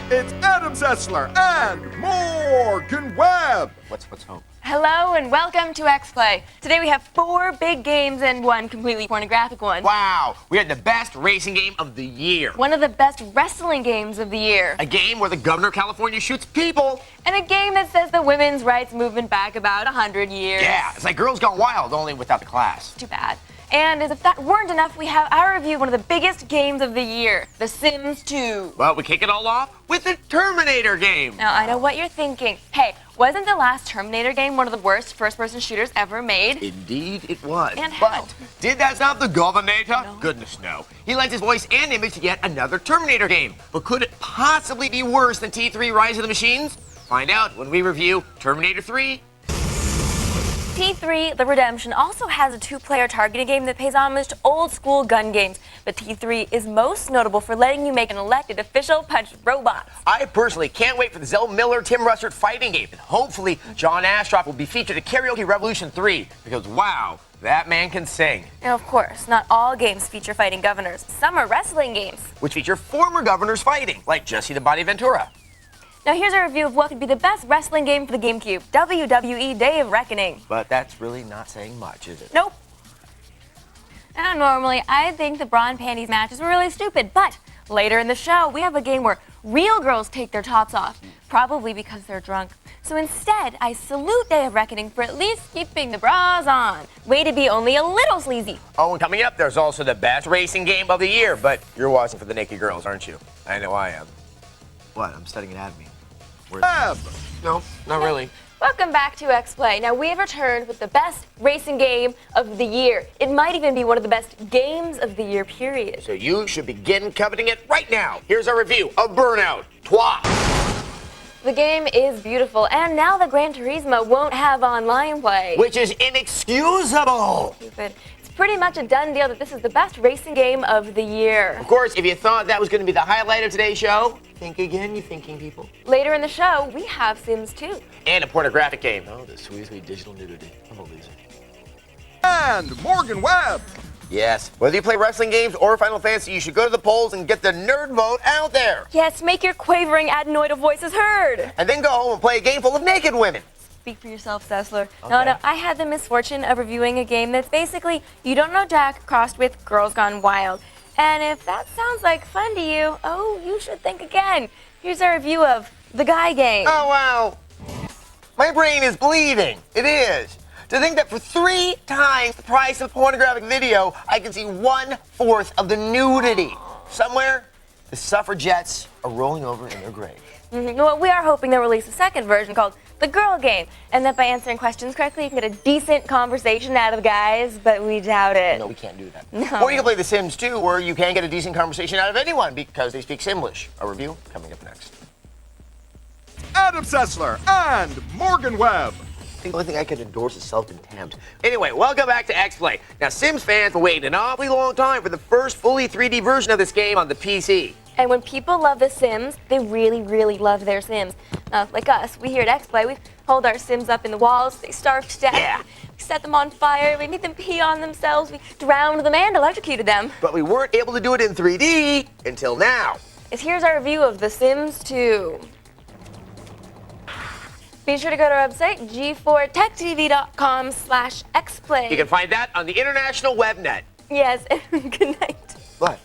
It's Adam Sessler and Morgan Webb. What's hope? Hello and welcome to X-Play. Today we have 4 big games and 1 completely pornographic one. Wow, we had the best racing game of the year. One of the best wrestling games of the year. A game where the governor of California shoots people. And a game that says the women's rights movement back about 100 years. Yeah, it's like Girls Gone Wild, only without the class. Too bad. And as if that weren't enough, we have our review of one of the biggest games of the year, The Sims 2. Well, we kick it all off with the Terminator game. Now, I know what you're thinking. Hey, wasn't the last Terminator game one of the worst first-person shooters ever made? Indeed it was. And how? But did that stop the Governator? No. Goodness no. He lends his voice and image to yet another Terminator game. But could it possibly be worse than T3 Rise of the Machines? Find out when we review Terminator 3. T3, The Redemption, also has a 2-player targeting game that pays homage to old-school gun games. But T3 is most notable for letting you make an elected official punch robots. I personally can't wait for the Zell Miller, Tim Russert fighting game. And hopefully, John Ashcroft will be featured at Karaoke Revolution 3. Because, wow, that man can sing. Now, of course, not all games feature fighting governors. Some are wrestling games. Which feature former governors fighting, like Jesse the Body Ventura. Now, here's a review of what could be the best wrestling game for the GameCube, WWE Day of Reckoning. But that's really not saying much, is it? Nope. Now, normally, I think the bra and panties matches were really stupid, but later in the show, we have a game where real girls take their tops off, probably because they're drunk. So instead, I salute Day of Reckoning for at least keeping the bras on. Way to be only a little sleazy. Oh, and coming up, there's also the best racing game of the year, but you're watching for the naked girls, aren't you? I know I am. What? I'm studying anatomy. Webb. No, not really. Welcome back to X-Play. Now, we have returned with the best racing game of the year. It might even be one of the best games of the year, period. So you should begin coveting it right now. Here's our review of Burnout. Twa. The game is beautiful, and now the Gran Turismo won't have online play. Which is inexcusable. Stupid. It's pretty much a done deal that this is the best racing game of the year. Of course, if you thought that was going to be the highlight of today's show, think again, you thinking people. Later in the show, we have Sims 2. And a pornographic game. Oh, the sweet digital nudity. I'm a loser. And Morgan Webb. Yes. Whether you play wrestling games or Final Fantasy, you should go to the polls and get the nerd vote out there. Yes, make your quavering adenoidal voices heard. And then go home and play a game full of naked women. Speak for yourself, Sessler. Okay. No, I had the misfortune of reviewing a game that's basically You Don't Know Jack crossed with Girls Gone Wild. And if that sounds like fun to you, oh, you should think again. Here's our review of The Guy Game. Oh, wow. My brain is bleeding. It is. To think that for 3 times the price of a pornographic video, I can see 1/4 of the nudity. Somewhere, the suffragettes are rolling over in their grave. Well, we are hoping they'll release a second version called The Girl Game, and that by answering questions correctly, you can get a decent conversation out of guys, but we doubt it. No, we can't do that. No. Or you can play The Sims 2, where you can get a decent conversation out of anyone because they speak Simlish. A review coming up next. Adam Sessler and Morgan Webb. The only thing I could endorse is self-contempt. Anyway, welcome back to X-Play. Now, Sims fans were waiting an awfully long time for the first fully 3D version of this game on the PC. And when people love The Sims, they really, really love their Sims. Like us, we here at X-Play, we hold our Sims up in the walls, they starve to death. Yeah. We set them on fire, we made them pee on themselves, we drowned them and electrocuted them. But we weren't able to do it in 3D until now. Here's our review of The Sims 2. Be sure to go to our website, g4techtv.com/xplay. You can find that on the international web net. Yes, good night. What?